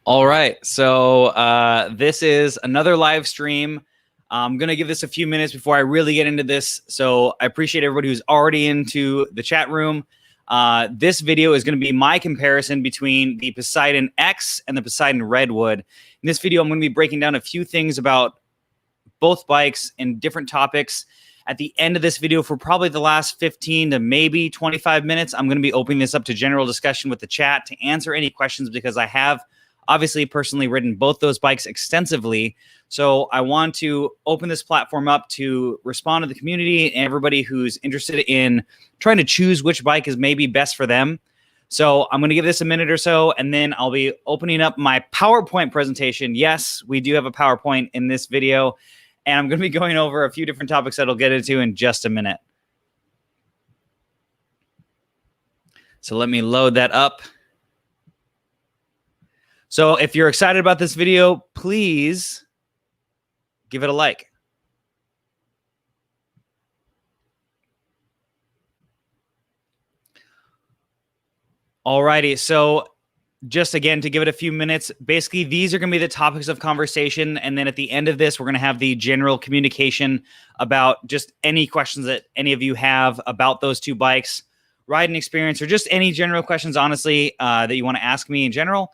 All right, so this is another live stream. I'm going to give this a few minutes before I really get into this. So I appreciate everybody who's already into the chat room. This video is going to be my comparison between the Poseidon X and the Poseidon Redwood. In this video, I'm going to be breaking down a few things about both bikes and different topics. At the end of this video, for probably the last 15 to maybe 25 minutes, I'm going to be opening this up to general discussion with the chat to answer any questions, because I have obviously personally ridden both those bikes extensively. So I want to open this platform up to respond to the community and everybody who's interested in trying to choose which bike is maybe best for them. So I'm going to give this a minute or so, and then I'll be opening up my PowerPoint presentation. Yes, we do have a PowerPoint in this video, and I'm going to be going over a few different topics that I'll get into in just a minute. So let me load that up. So if you're excited about this video, please give it a like. Alrighty, so just again, to give it a few minutes, basically these are going to be the topics of conversation. And then at the end of this, we're going to have the general communication about just any questions that any of you have about those two bikes, riding experience, or just any general questions, honestly, that you want to ask me in general.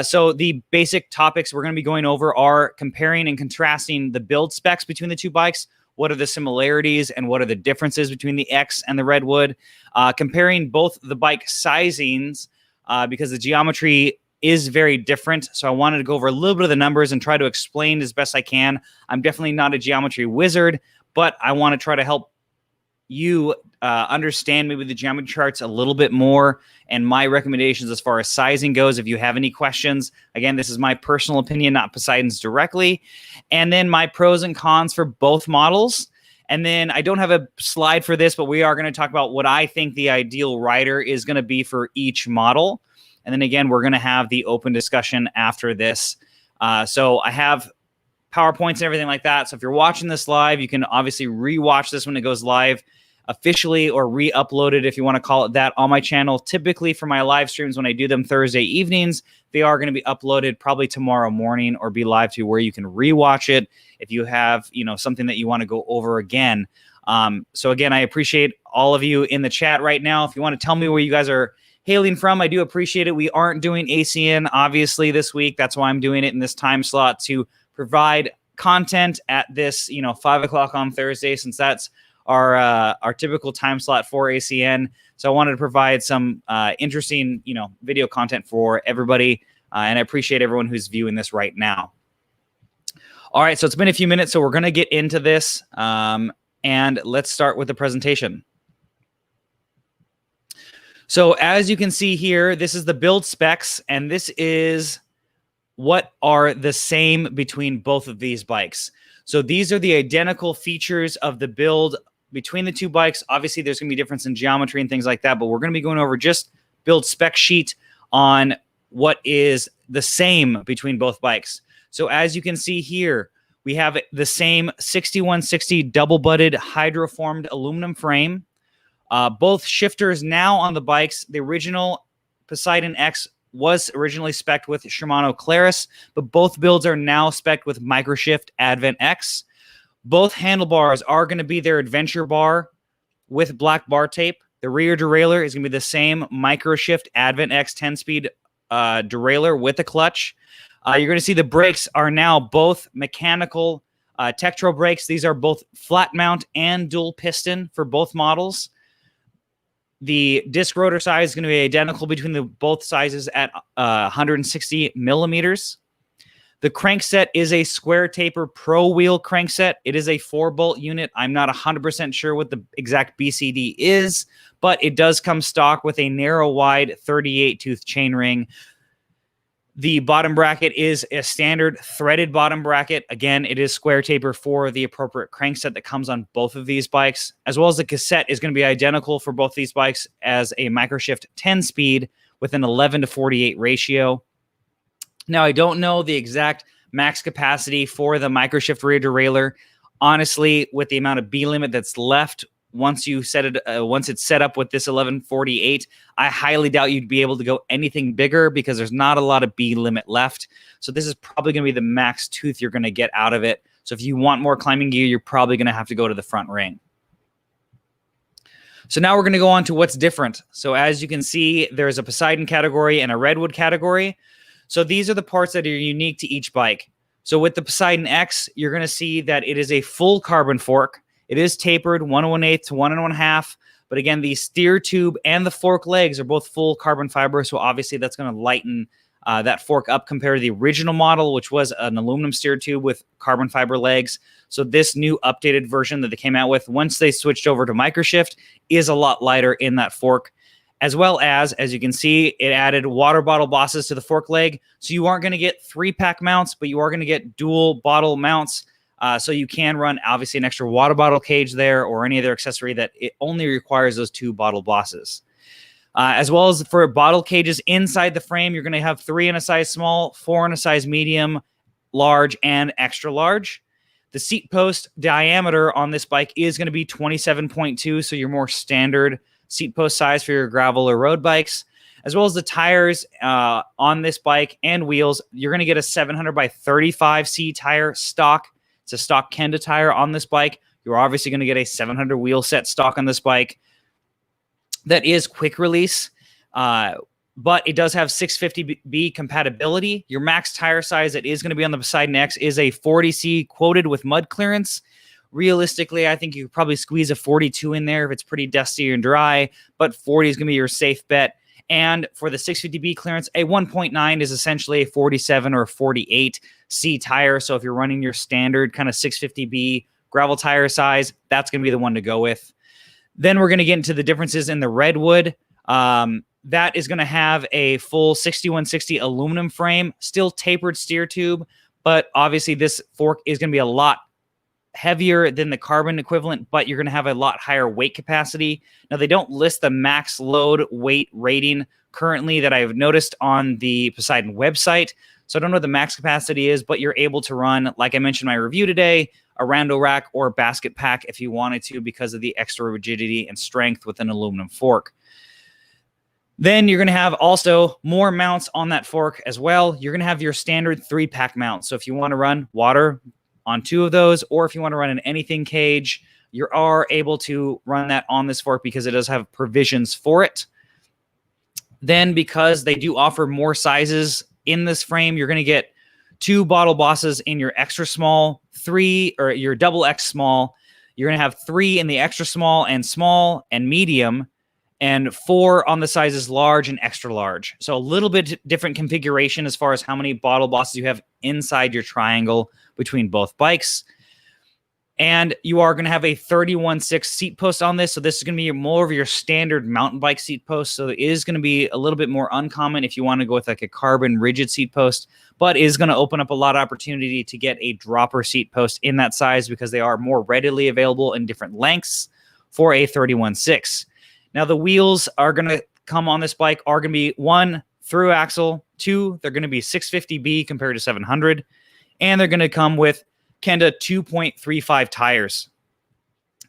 So the basic topics we're going to be going over are comparing and contrasting the build specs between the two bikes. What are the similarities and what are the differences between the X and the Redwood? Comparing both the bike sizings, because the geometry is very different. So I wanted to go over a little bit of the numbers and try to explain as best I can. I'm definitely not a geometry wizard, but I want to try to help you understand maybe the geometry charts a little bit more and my recommendations as far as sizing goes. If you have any questions, again, this is my personal opinion, not Poseidon's directly. And then my pros and cons for both models. And then I don't have a slide for this, but we are going to talk about what I think the ideal rider is going to be for each model. And then again, we're going to have the open discussion after this. So I have PowerPoints and everything like that. So if you're watching this live, you can obviously rewatch this when it goes live officially, or re-upload it, if you want to call it that, on my channel. Typically for my live streams, when I do them Thursday evenings, they are going to be uploaded probably tomorrow morning, or be live to where you can rewatch it if you have, something that you want to go over again. So again, I appreciate all of you in the chat right now. If you want to tell me where you guys are hailing from, I do appreciate it. We aren't doing ACN obviously this week. That's why I'm doing it in this time slot, to provide content at this 5 o'clock on Thursday, since that's our typical time slot for ACN. So I wanted to provide some interesting video content for everybody, and I appreciate everyone who's viewing this right now. All right, so it's been a few minutes, so we're going to get into this, and let's start with the presentation. So as you can see here, this is the build specs, and this is what are the same between both of these bikes. So these are the identical features of the build between the two bikes. Obviously, there's going to be difference in geometry and things like that, but we're going to be going over just build spec sheet on what is the same between both bikes. So as you can see here, we have the same 6160 double-butted hydroformed aluminum frame. Both shifters now on the bikes. The original Poseidon X was originally spec'd with Shimano Claris, but both builds are now spec'd with Microshift Advent X. Both handlebars are going to be their adventure bar with black bar tape. The rear derailleur is going to be the same Microshift Advent X 10-speed derailleur with a clutch. You're going to see the brakes are now both mechanical Tektro brakes. These are both flat mount and dual piston for both models. The disc rotor size is going to be identical between both sizes at 160 millimeters. The crankset is a square taper pro wheel crankset. It is a 4-bolt unit. I'm not 100% sure what the exact BCD is, but it does come stock with a narrow wide 38-tooth chainring. The bottom bracket is a standard threaded bottom bracket. Again, it is square taper for the appropriate crankset that comes on both of these bikes, as well as the cassette is going to be identical for both these bikes as a Microshift 10-speed with an 11:48 ratio. Now, I don't know the exact max capacity for the Microshift rear derailleur. Honestly, with the amount of B limit that's left once you set it, once it's set up with this 1148, I highly doubt you'd be able to go anything bigger because there's not a lot of B limit left. So this is probably going to be the max tooth you're going to get out of it. So if you want more climbing gear, you're probably going to have to go to the front ring. So now we're going to go on to what's different. So as you can see, there's a Poseidon category and a Redwood category. So these are the parts that are unique to each bike. So with the Poseidon X, you're going to see that it is a full carbon fork. It is tapered 1/1/8 to 1 1/2. But again, the steer tube and the fork legs are both full carbon fiber. So obviously that's going to lighten that fork up compared to the original model, which was an aluminum steer tube with carbon fiber legs. So this new updated version that they came out with, once they switched over to microshift, is a lot lighter in that fork. As well as you can see, it added water bottle bosses to the fork leg. So you aren't going to get 3-pack mounts, but you are going to get dual bottle mounts. So you can run, obviously, an extra water bottle cage there or any other accessory that it only requires those 2 bottle bosses. As well as for bottle cages inside the frame, you're going to have 3 in a size small, 4 in a size medium, large, and extra large. The seat post diameter on this bike is going to be 27.2, so your more standard seat post size for your gravel or road bikes. As well as the tires on this bike and wheels, you're going to get a 700 by 35C tire stock. It's a stock Kenda tire on this bike. You're obviously going to get a 700 wheel set stock on this bike. That is quick release, but it does have 650B compatibility. Your max tire size that is going to be on the Poseidon X is a 40C quoted with mud clearance. Realistically, I think you could probably squeeze a 42 in there if it's pretty dusty and dry, but 40 is going to be your safe bet. And for the 650B clearance, a 1.9 is essentially a 47 or 48C tire. So if you're running your standard kind of 650B gravel tire size, that's going to be the one to go with. Then we're going to get into the differences in the Redwood. That is going to have a full 6160 aluminum frame, still tapered steer tube, but obviously this fork is going to be a lot heavier than the carbon equivalent, but you're going to have a lot higher weight capacity. Now, they don't list the max load weight rating currently that I've noticed on the Poseidon website, so I don't know what the max capacity is, but you're able to run, like I mentioned in my review today, a rando rack or a basket pack if you wanted to because of the extra rigidity and strength with an aluminum fork. Then you're going to have also more mounts on that fork as well. You're going to have your standard 3-pack mount. So if you want to run water on 2 of those, or if you want to run an anything cage, you are able to run that on this fork because it does have provisions for it. Then because they do offer more sizes in this frame, you're going to get 2 bottle bosses in your extra small, 3 or your double X small. You're going to have 3 in the extra small and medium, and 4 on the sizes large and extra large. So a little bit different configuration as far as how many bottle bosses you have inside your triangle between both bikes. And you are going to have a 31/6 seat post on this. So this is going to be more of your standard mountain bike seat post. So it is going to be a little bit more uncommon if you want to go with like a carbon rigid seat post, but is going to open up a lot of opportunity to get a dropper seat post in that size because they are more readily available in different lengths for a 31/6. Now the wheels are going to come on this bike are going to be 1 through axle, 2, they're going to be 650B compared to 700, and they're going to come with Kenda 2.35 tires.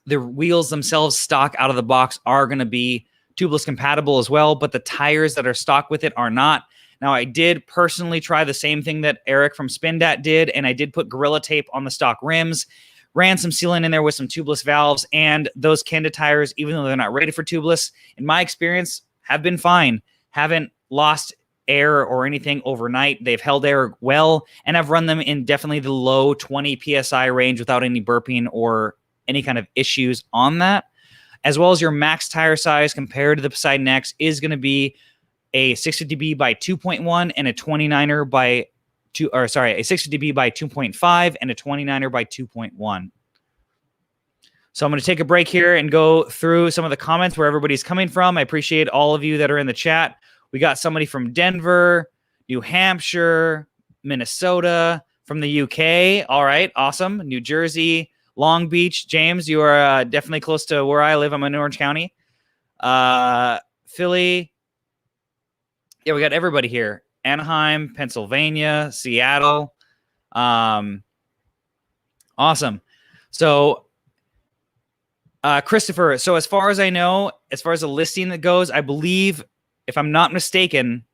The wheels themselves stock out of the box are going to be tubeless compatible as well, but the tires that are stock with it are not. Now, I did personally try the same thing that Eric from Spindat did, and I did put Gorilla Tape on the stock rims, ran some sealant in there with some tubeless valves, and those Kenda tires, even though they're not rated for tubeless, in my experience, have been fine. Haven't lost air or anything overnight. They've held air well, and I've run them in definitely the low 20 PSI range without any burping or any kind of issues on that. As well as your max tire size compared to the Poseidon X is going to be a 650B by 2.1 and a 29er by a 650B by 2.5 and a 29er by 2.1. So I'm going to take a break here and go through some of the comments where everybody's coming from. I appreciate all of you that are in the chat. We got somebody from Denver, New Hampshire, Minnesota, from the UK. All right, awesome. New Jersey, Long Beach. James, you are definitely close to where I live. I'm in Orange County. Philly. Yeah, we got everybody here. Anaheim, Pennsylvania, Seattle. Awesome. So Christopher, so as far as I know, as far as the listing that goes, I believe, if I'm not mistaken,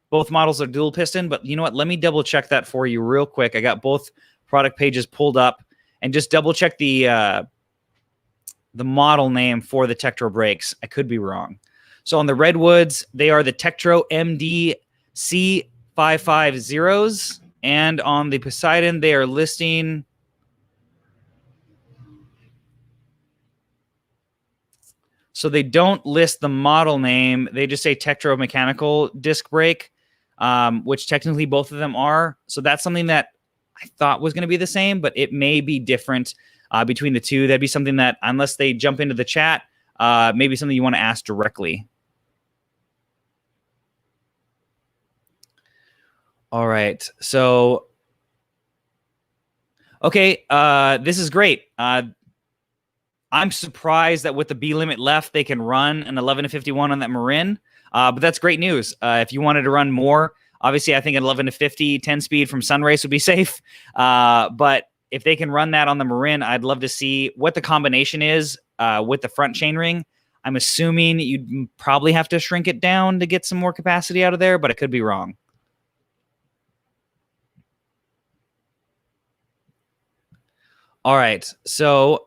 both models are dual piston, but you know what? Let me double check that for you real quick. I got both product pages pulled up and just double check the model name for the Tektro brakes. I could be wrong. So on the Redwoods, they are the Tektro MD C550s, and on the Poseidon, they are listing. So they don't list the model name. They just say Tektro mechanical disc brake, which technically both of them are. So that's something that I thought was going to be the same, but it may be different between the two. That'd be something that, unless they jump into the chat, maybe something you want to ask directly. All right. So, okay, this is great. I'm surprised that with the B limit left, they can run an 11 to 51 on that Marin. But that's great news. If you wanted to run more, obviously, I think an 11 to 50, 10 speed from Sunrace would be safe. But if they can run that on the Marin, I'd love to see what the combination is with the front chainring. I'm assuming you'd probably have to shrink it down to get some more capacity out of there, but I could be wrong. All right, so...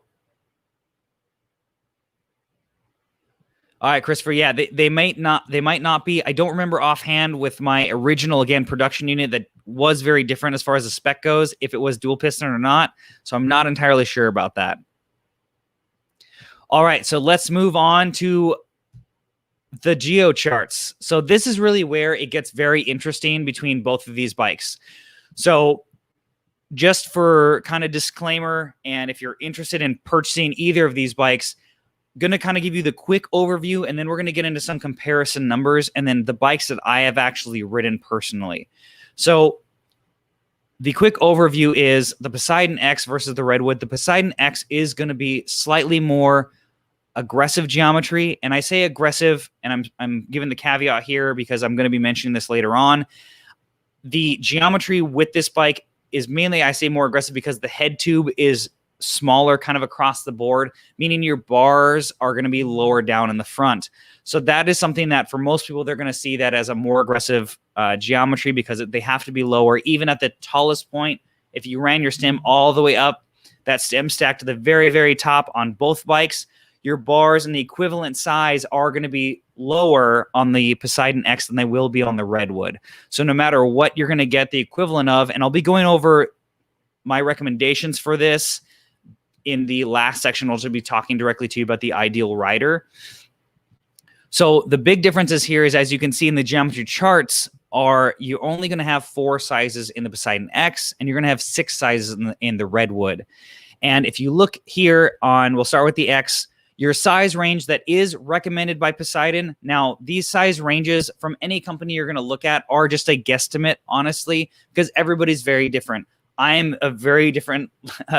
All right, Christopher. Yeah, they might not be. I don't remember offhand with my original, again, production unit that was very different as far as the spec goes, if it was dual piston or not. So I'm not entirely sure about that. All right, so let's move on to the geo charts. So this is really where it gets very interesting between both of these bikes. So just for kind of disclaimer, and if you're interested in purchasing either of these bikes, going to kind of give you the quick overview, and then we're going to get into some comparison numbers and then the bikes that I have actually ridden personally. So the quick overview is the Poseidon X versus the Redwood. The Poseidon X is going to be slightly more aggressive geometry, and I say aggressive, and I'm giving the caveat here because I'm going to be mentioning this later on. The geometry with this bike is mainly, I say, more aggressive because the head tube is smaller kind of across the board, meaning your bars are going to be lower down in the front. So that is something that for most people, they're going to see that as a more aggressive geometry because they have to be lower. Even at the tallest point, if you ran your stem all the way up, that stem stack to the very, very top on both bikes, your bars and the equivalent size are going to be lower on the Poseidon X than they will be on the Redwood. So no matter what you're going to get the equivalent of, and I'll be going over my recommendations for this in the last section. I'll just be talking directly to you about the ideal rider. So the big differences here is, as you can see in the geometry charts, are you're only going to have 4 sizes in the Poseidon X, and you're going to have 6 sizes in the Redwood. And if you look here on, we'll start with the X, your size range that is recommended by Poseidon. Now, these size ranges from any company you're going to look at are just a guesstimate, honestly, because everybody's very different. I'm a very different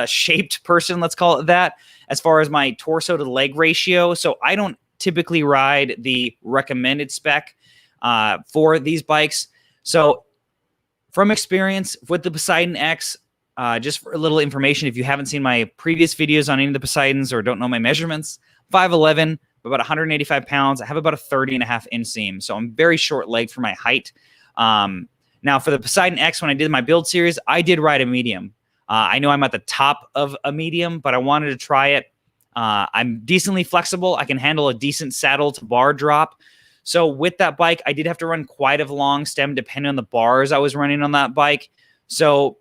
shaped person, let's call it that, as far as my torso to leg ratio. So I don't typically ride the recommended spec for these bikes. So from experience with the Poseidon X, just for a little information, if you haven't seen my previous videos on any of the Poseidons or don't know my measurements, 5'11", about 185 pounds. I have about a 30.5 inseam. So I'm very short leg for my height. Now, for the Poseidon X, when I did my build series, I did ride a medium. I know I'm at the top of a medium, but I wanted to try it. I'm decently flexible. I can handle a decent saddle to bar drop. So with that bike, I did have to run quite a long stem depending on the bars I was running on that bike. So,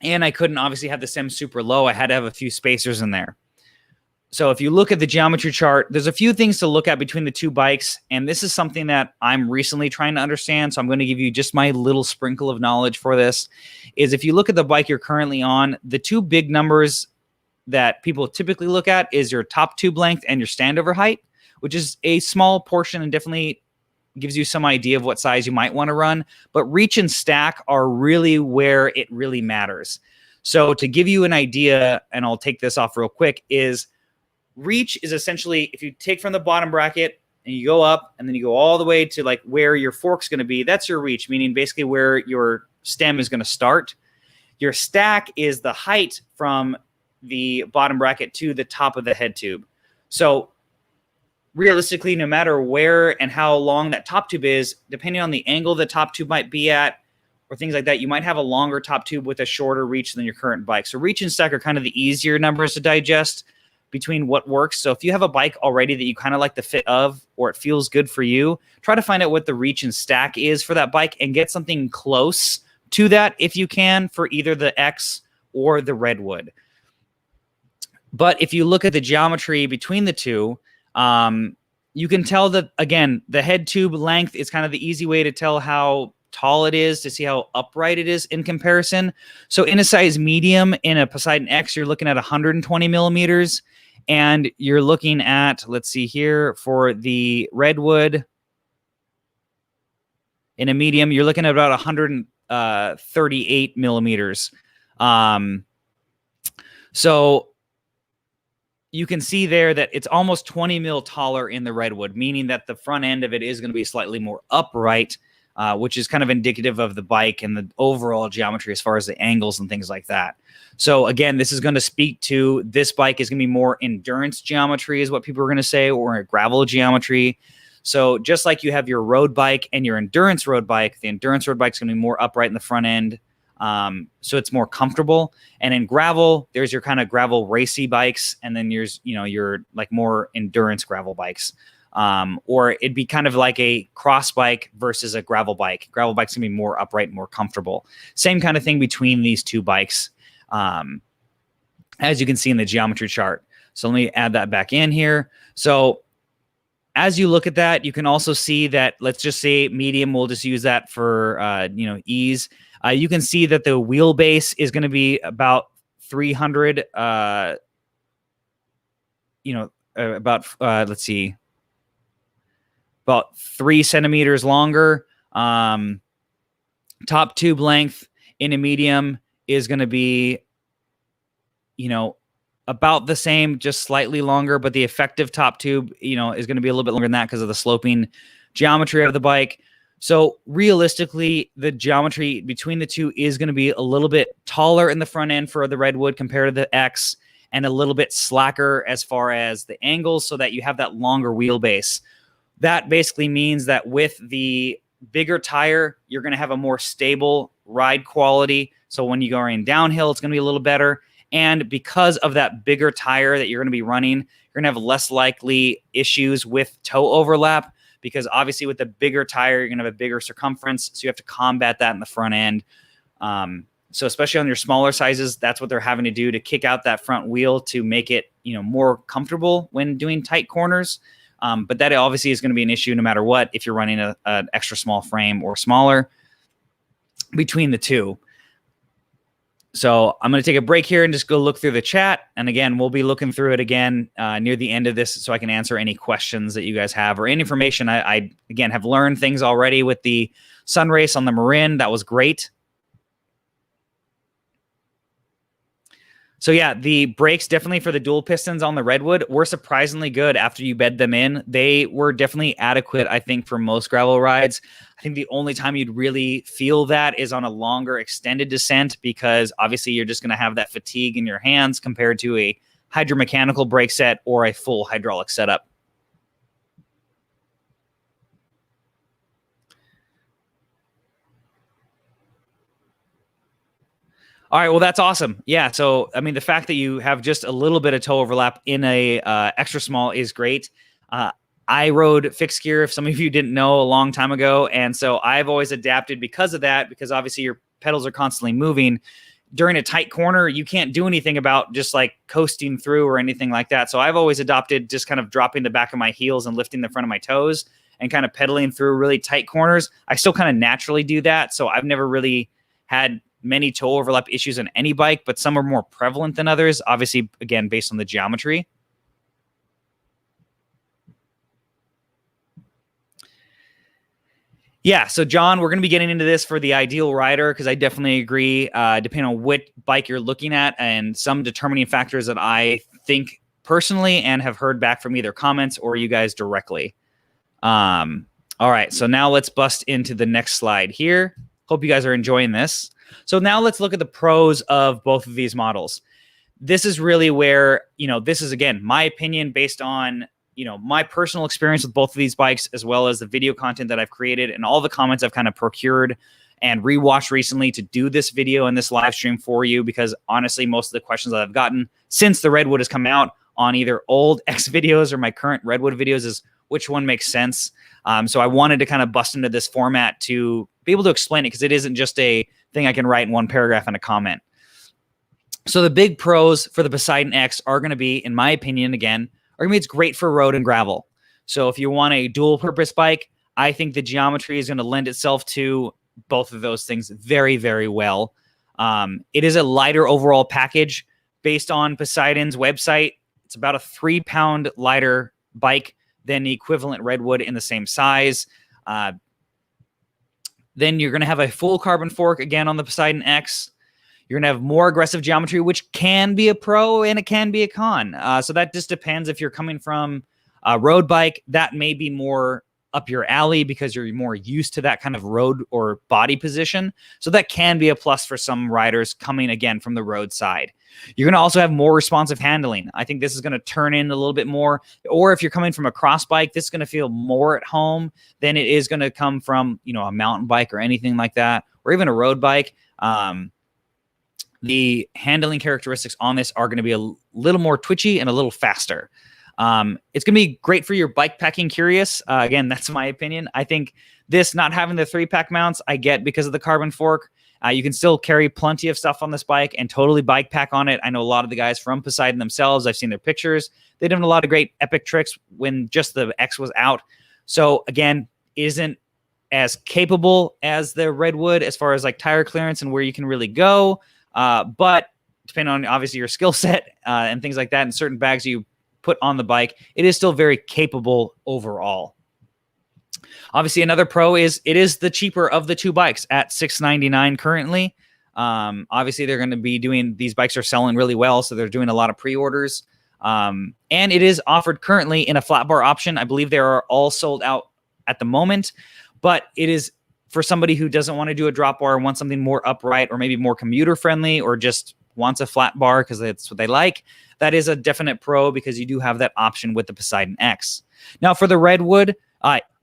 and I couldn't obviously have the stem super low. I had to have a few spacers in there. So if you look at the geometry chart, there's a few things to look at between the two bikes, and this is something that I'm recently trying to understand, so I'm going to give you just my little sprinkle of knowledge for this, is if you look at the bike you're currently on, the two big numbers that people typically look at is your top tube length and your standover height, which is a small portion and definitely gives you some idea of what size you might want to run, but reach and stack are really where it really matters. So to give you an idea, and I'll take this off real quick, is reach is essentially, if you take from the bottom bracket and you go up and then you go all the way to like where your fork's going to be, that's your reach, meaning basically where your stem is going to start. Your stack is the height from the bottom bracket to the top of the head tube. So realistically, no matter where and how long that top tube is, depending on the angle the top tube might be at or things like that, you might have a longer top tube with a shorter reach than your current bike. So reach and stack are kind of the easier numbers to digest between what works. So if you have a bike already that you kind of like the fit of, or it feels good for you, try to find out what the reach and stack is for that bike and get something close to that if you can for either the X or the Redwood. But if you look at the geometry between the two, you can tell that, again, the head tube length is kind of the easy way to tell how tall it is, to see how upright it is in comparison. So in a size medium, in a Poseidon X, you're looking at 120 millimeters. And you're looking at, let's see here, for the Redwood, in a medium, you're looking at about 138 millimeters. So you can see there that it's almost 20 mil taller in the Redwood, meaning that the front end of it is going to be slightly more upright, which is kind of indicative of the bike and the overall geometry as far as the angles and things like that. So again, this is going to speak to this bike is going to be more endurance geometry is what people are going to say, or gravel geometry. So just like you have your road bike and your endurance road bike, the endurance road bike is going to be more upright in the front end. So it's more comfortable. And in gravel, there's your kind of gravel racy bikes. And then there's, your like more endurance gravel bikes. Or it'd be kind of like a cross bike versus a gravel bike. Gravel bike's gonna be more upright, more comfortable. Same kind of thing between these two bikes. As you can see in the geometry chart. So let me add that back in here. So as you look at that, you can also see that, let's just say medium, we'll just use that for, ease. You can see that the wheelbase is going to be about 300, let's see, about 3 centimeters longer. Top tube length in a medium is going to be, about the same, just slightly longer, but the effective top tube, is going to be a little bit longer than that because of the sloping geometry of the bike. So realistically, the geometry between the two is going to be a little bit taller in the front end for the Redwood compared to the X, and a little bit slacker as far as the angles, so that you have that longer wheelbase. That basically means that with the bigger tire, you're going to have a more stable ride quality. So when you go in downhill, it's going to be a little better. And because of that bigger tire that you're going to be running, you're going to have less likely issues with toe overlap, because obviously with the bigger tire, you're going to have a bigger circumference. So you have to combat that in the front end. So especially on your smaller sizes, that's what they're having to do to kick out that front wheel to make it, more comfortable when doing tight corners. But that obviously is going to be an issue no matter what, if you're running an extra small frame or smaller between the two. So I'm going to take a break here and just go look through the chat. And again, we'll be looking through it again near the end of this, so I can answer any questions that you guys have or any information. I again, have learned things already with the sun race on the Marin. That was great. So yeah, the brakes definitely for the dual pistons on the Redwood were surprisingly good after you bed them in. They were definitely adequate, I think, for most gravel rides. I think the only time you'd really feel that is on a longer extended descent, because obviously you're just going to have that fatigue in your hands compared to a hydromechanical brake set or a full hydraulic setup. All right, well, that's awesome. Yeah, so, I mean, the fact that you have just a little bit of toe overlap in a extra small is great. I rode fixed gear, if some of you didn't know, a long time ago, and so I've always adapted because of that, because obviously your pedals are constantly moving. During a tight corner, you can't do anything about just like coasting through or anything like that. So I've always adopted just kind of dropping the back of my heels and lifting the front of my toes and kind of pedaling through really tight corners. I still kind of naturally do that, so I've never really had many toe overlap issues on any bike, but some are more prevalent than others, obviously, again, based on the geometry. Yeah, so John, we're going to be getting into this for the ideal rider, because I definitely agree, depending on what bike you're looking at, and some determining factors that I think personally and have heard back from either comments or you guys directly. All right, so now let's bust into the next slide here. Hope you guys are enjoying this. So now let's look at the pros of both of these models. this is really where, this is, again, my opinion based on, my personal experience with both of these bikes, as well as the video content that I've created and all the comments I've kind of procured and rewatched recently to do this video and this live stream for you, because honestly, most of the questions that I've gotten since the Redwood has come out on either old X videos or my current Redwood videos is which one makes sense. So I wanted to kind of bust into this format to be able to explain it, because it isn't just a thing I can write in one paragraph in a comment. So the big pros for the Poseidon X are going to be, in my opinion, again, are going to be it's great for road and gravel. So if you want a dual purpose bike, I think the geometry is going to lend itself to both of those things very, very well. It is a lighter overall package based on Poseidon's website. It's about a 3-pound lighter bike than the equivalent Redwood in the same size. Then you're going to have a full carbon fork again on the Poseidon X. You're going to have more aggressive geometry, which can be a pro and it can be a con. So that just depends. If you're coming from a road bike, that may be more up your alley because you're more used to that kind of road or body position. So that can be a plus for some riders coming, again, from the road side. You're going to also have more responsive handling. I think this is going to turn in a little bit more. Or if you're coming from a cross bike, this is going to feel more at home than it is going to come from, a mountain bike or anything like that, or even a road bike. The handling characteristics on this are going to be a little more twitchy and a little faster. It's going to be great for your bike packing curious. Again, that's my opinion. I think this not having the 3-pack mounts, I get because of the carbon fork. You can still carry plenty of stuff on this bike and totally bike pack on it. I know a lot of the guys from Poseidon themselves. I've seen their pictures. They did a lot of great epic tricks when just the X was out. So again, isn't as capable as the Redwood as far as like tire clearance and where you can really go. But depending on obviously your skill set and things like that, and certain bags you put on the bike, it is still very capable overall. Obviously, another pro is it is the cheaper of the two bikes at $699 currently. Obviously, they're going to be doing, these bikes are selling really well, so they're doing a lot of pre-orders. And it is offered currently in a flat bar option. I believe they are all sold out at the moment, but it is for somebody who doesn't want to do a drop bar, wants something more upright or maybe more commuter friendly, or just wants a flat bar because that's what they like. That is a definite pro because you do have that option with the Poseidon X. Now for the Redwood,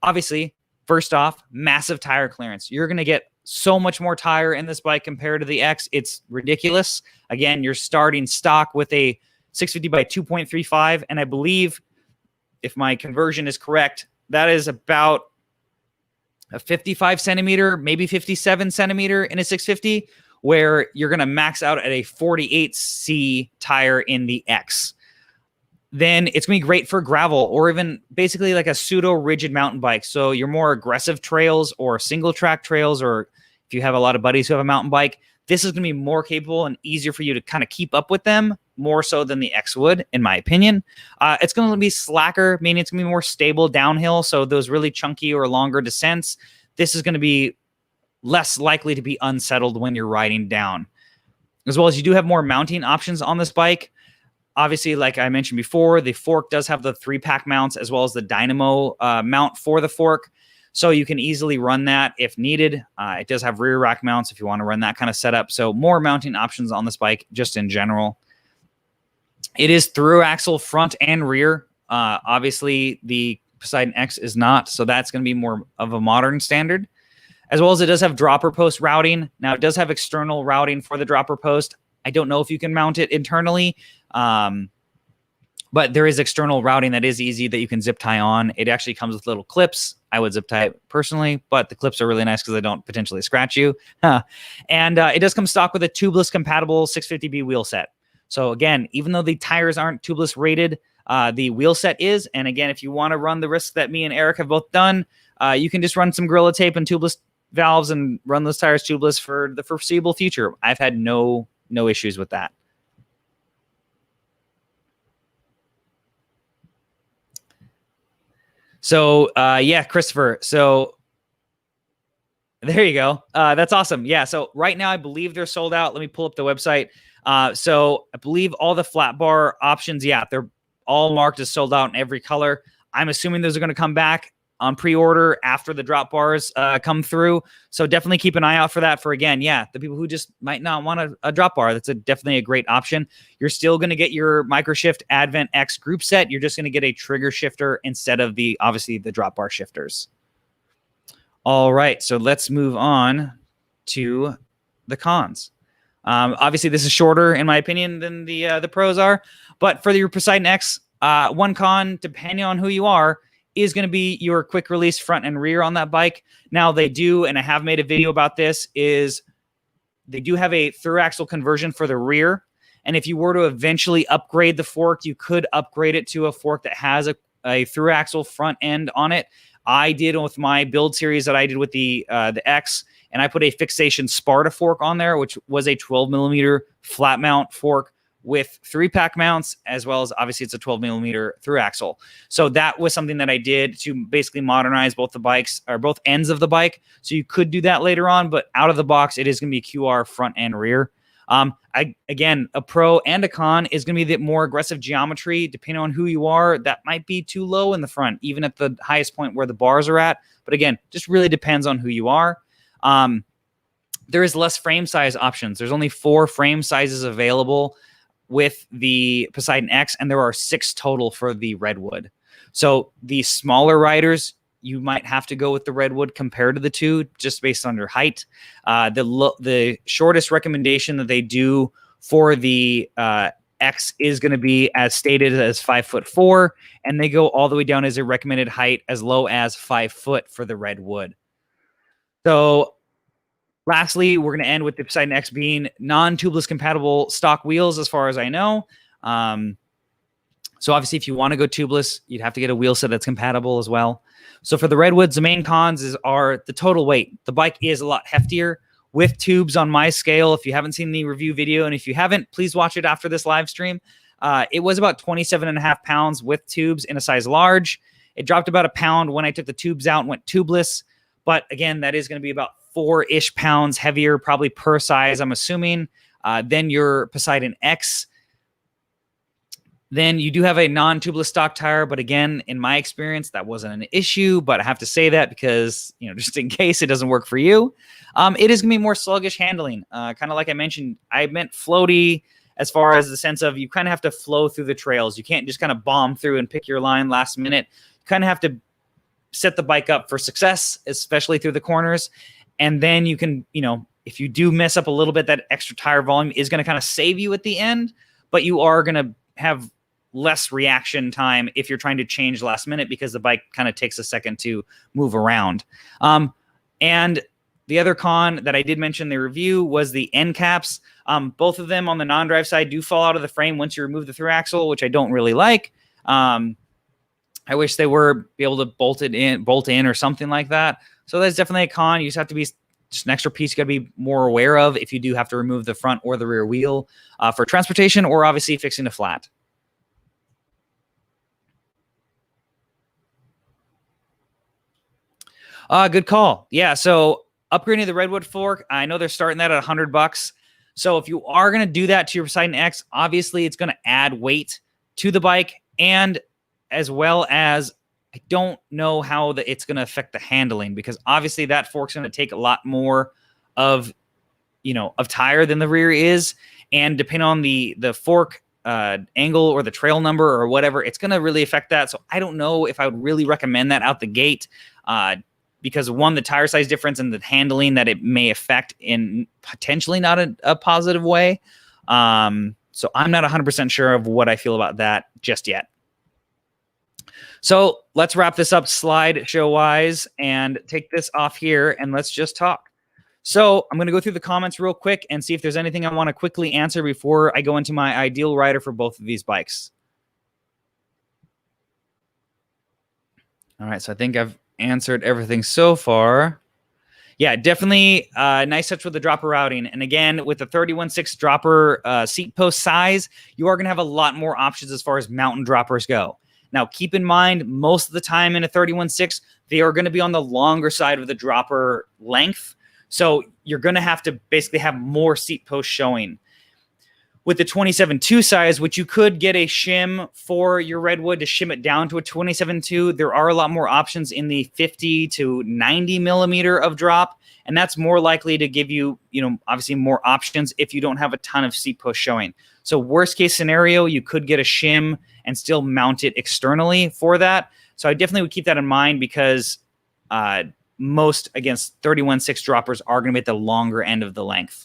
obviously, first off, massive tire clearance. You're going to get so much more tire in this bike compared to the X. It's ridiculous. Again, you're starting stock with a 650 by 2.35. And I believe, if my conversion is correct, that is about a 55 centimeter, maybe 57 centimeter in a 650, where you're going to max out at a 48C tire in the X. Then it's going to be great for gravel or even basically like a pseudo rigid mountain bike. So your more aggressive trails or single track trails, or if you have a lot of buddies who have a mountain bike, this is going to be more capable and easier for you to kind of keep up with them, more so than the X would, in my opinion. It's going to be slacker, meaning it's going to be more stable downhill. So those really chunky or longer descents, this is going to be less likely to be unsettled when you're riding down. As well as you do have more mounting options on this bike. Obviously, like I mentioned before, the fork does have the 3-pack mounts as well as the dynamo mount for the fork. So you can easily run that if needed. It does have rear rack mounts if you want to run that kind of setup. So more mounting options on this bike just in general. It is through axle front and rear. Obviously, the Poseidon X is not. So that's going to be more of a modern standard. As well as it does have dropper post routing. Now, it does have external routing for the dropper post. I don't know if you can mount it internally. But there is external routing that is easy that you can zip tie on. It actually comes with little clips. I would zip tie it personally, but the clips are really nice because they don't potentially scratch you. And it does come stock with a tubeless compatible 650B wheel set. So again, even though the tires aren't tubeless rated, the wheel set is. And again, if you want to run the risk that me and Eric have both done, you can just run some Gorilla Tape and tubeless valves and run those tires tubeless for the foreseeable future. I've had no issues with that. So, yeah, Christopher. So there you go. That's awesome. Yeah. So right now I believe they're sold out. Let me pull up the website. So I believe all the flat bar options, yeah, they're all marked as sold out in every color. I'm assuming those are going to come back. on pre-order after the drop bars come through. So definitely keep an eye out for that. For again, the people who just might not want a drop bar, that's definitely a great option. You're still going to get your Microshift Advent X group set. You're just going to get a trigger shifter instead of obviously the drop bar shifters. All right, so let's move on to the cons. Obviously, this is shorter, in my opinion, than the pros are. But for your Poseidon X, one con, depending on who you are, is going to be your quick release front and rear on that bike. Now, they do, and I have made a video about this, is they do have a through axle conversion for the rear. And if you were to eventually upgrade the fork, you could upgrade it to a fork that has a through axle front end on it. I did with my build series that I did with the X, and I put a fixation Sparta fork on there, which was a 12 millimeter flat mount fork with 3-pack mounts, as well as obviously it's a 12 millimeter through axle. So that was something that I did to basically modernize both the bikes, or both ends of the bike. So you could do that later on, but out of the box, it is going to be QR front and rear. Again, a pro and a con is going to be the more aggressive geometry. Depending on who you are, that might be too low in the front, even at the highest point where the bars are at. But again, just really depends on who you are. There is less frame size options. There's only 4 frame sizes available with the Poseidon X, and there are 6 total for the Redwood. So the smaller riders, you might have to go with the Redwood compared to the 2, just based on your height. The shortest recommendation that they do for the X is going to be as stated as 5'4", and they go all the way down as a recommended height as low as 5 foot for the Redwood. So lastly, we're going to end with the Poseidon X being non-tubeless compatible stock wheels, as far as I know. So obviously, if you want to go tubeless, you'd have to get a wheel set that's compatible as well. So for the Redwoods, the main cons are the total weight. The bike is a lot heftier with tubes on my scale. If you haven't seen the review video, and if you haven't, please watch it after this live stream. It was about 27.5 pounds with tubes in a size large. It dropped about a pound when I took the tubes out and went tubeless. But again, that is going to be about 4-ish pounds heavier, probably per size, I'm assuming, than your Poseidon X. Then you do have a non-tubeless stock tire, but again, in my experience, that wasn't an issue. But I have to say that because, just in case it doesn't work for you, it is going to be more sluggish handling. Kind of like I mentioned, I meant floaty as far as the sense of you kind of have to flow through the trails. You can't just kind of bomb through and pick your line last minute. You kind of have to set the bike up for success, especially through the corners. And then you can, if you do mess up a little bit, that extra tire volume is going to kind of save you at the end, but you are going to have less reaction time if you're trying to change last minute, because the bike kind of takes a second to move around. And the other con that I did mention in the review was the end caps. Both of them on the non-drive side do fall out of the frame once you remove the through axle, which I don't really like. I wish they were be able to bolt in or something like that. So that's definitely a con. You just have to be just an extra piece you got to be more aware of if you do have to remove the front or the rear wheel for transportation, or obviously fixing a flat. Good call. Yeah, so upgrading the Redwood fork, I know they're starting that at $100. So if you are going to do that to your Poseidon X, obviously it's going to add weight to the bike, and as well as I don't know how it's going to affect the handling, because obviously that fork's going to take a lot more of tire than the rear is, and depending on the fork angle or the trail number or whatever, it's going to really affect that. So I don't know if I would really recommend that out the gate. Because one, the tire size difference and the handling that it may affect in potentially not a positive way. So I'm not 100% sure of what I feel about that just yet. So let's wrap this up slideshow wise and take this off here, and let's just talk. So I'm going to go through the comments real quick and see if there's anything I want to quickly answer before I go into my ideal rider for both of these bikes. All right, so I think I've answered everything so far. Yeah, definitely nice touch with the dropper routing. And again, with the 31.6 dropper seat post size, you are going to have a lot more options as far as mountain droppers go. Now, keep in mind, most of the time in a 31.6, they are going to be on the longer side of the dropper length. So you're going to have to basically have more seat posts showing. with the 27.2 size, which you could get a shim for your Redwood to shim it down to a 27.2. There are a lot more options in the 50 to 90 millimeter of drop, and that's more likely to give you, obviously more options if you don't have a ton of seat push showing. So worst case scenario, you could get a shim and still mount it externally for that. So I definitely would keep that in mind, because most, against 31.6 droppers are going to be at the longer end of the length.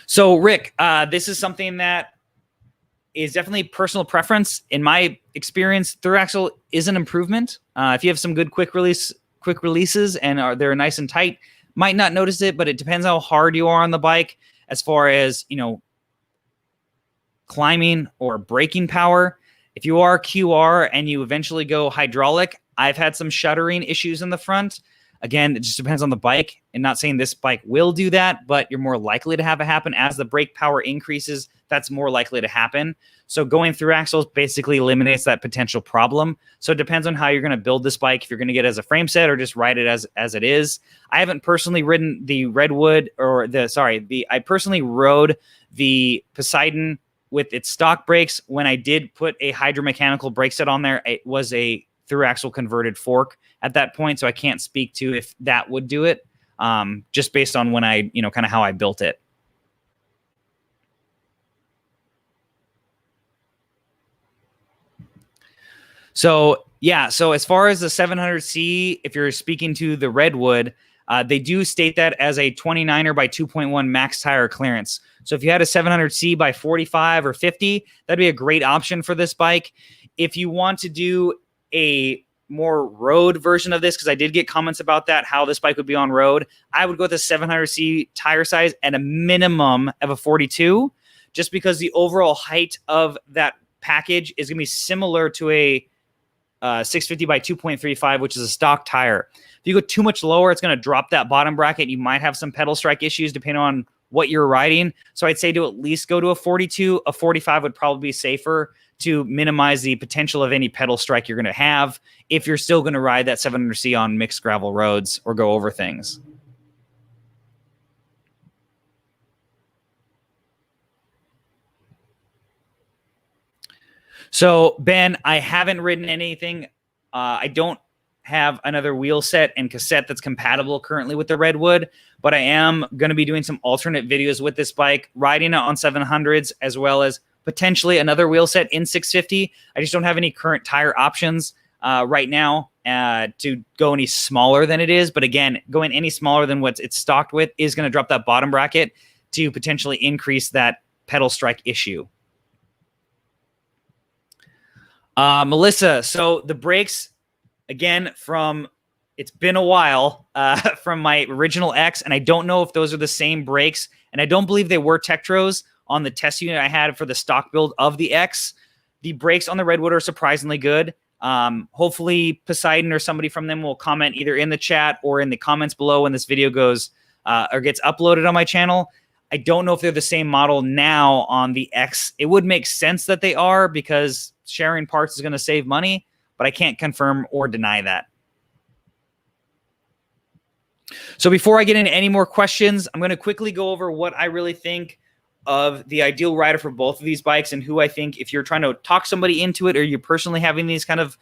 So, Rick, this is something that is definitely personal preference. In my experience, third axle is an improvement. If you have some good quick releases and they're nice and tight, might not notice it, but it depends how hard you are on the bike as far as, climbing or braking power. If you are QR and you eventually go hydraulic, I've had some shuddering issues in the front. Again, it just depends on the bike, and not saying this bike will do that, but you're more likely to have it happen. As the brake power increases, that's more likely to happen. So going through axles basically eliminates that potential problem. So it depends on how you're going to build this bike, if you're going to get it as a frame set or just ride it as it is. I haven't personally ridden the Redwood I personally rode the Poseidon with its stock brakes. When I did put a hydromechanical brake set on there, it was a through axle converted fork at that point, so I can't speak to if that would do it, just based on when I, kind of how I built it. So yeah, so as far as the 700C, if you're speaking to the Redwood, they do state that as a 29er by 2.1 max tire clearance. So if you had a 700C by 45 or 50, that'd be a great option for this bike. If you want to do a more road version of this, because I did get comments about that, how this bike would be on road, I would go with the 700C tire size at a minimum of a 42, just because the overall height of that package is going to be similar to a 650 by 2.35, which is a stock tire. If you go too much lower, it's going to drop that bottom bracket. You might have some pedal strike issues depending on what you're riding. So I'd say to at least go to a 42. A 45 would probably be safer to minimize the potential of any pedal strike you're going to have if you're still going to ride that 700C on mixed gravel roads or go over things. So, Ben, I haven't ridden anything. I don't have another wheel set and cassette that's compatible currently with the Redwood, but I am going to be doing some alternate videos with this bike, riding it on 700s, as well as potentially another wheel set in 650. I just don't have any current tire options right now to go any smaller than it is. But again, going any smaller than what it's stocked with is going to drop that bottom bracket to potentially increase that pedal strike issue. Melissa, so the brakes, again, it's been a while from my original X, and I don't know if those are the same brakes, and I don't believe they were Tektros on the test unit I had for the stock build of the X. The brakes on the Redwood are surprisingly good. Hopefully Poseidon or somebody from them will comment either in the chat or in the comments below when this video goes or gets uploaded on my channel. I don't know if they're the same model now on the X. It would make sense that they are, because sharing parts is going to save money, but I can't confirm or deny that. So before I get into any more questions, I'm going to quickly go over what I really think of the ideal rider for both of these bikes, and who I think, if you're trying to talk somebody into it, or you're personally having these kind of,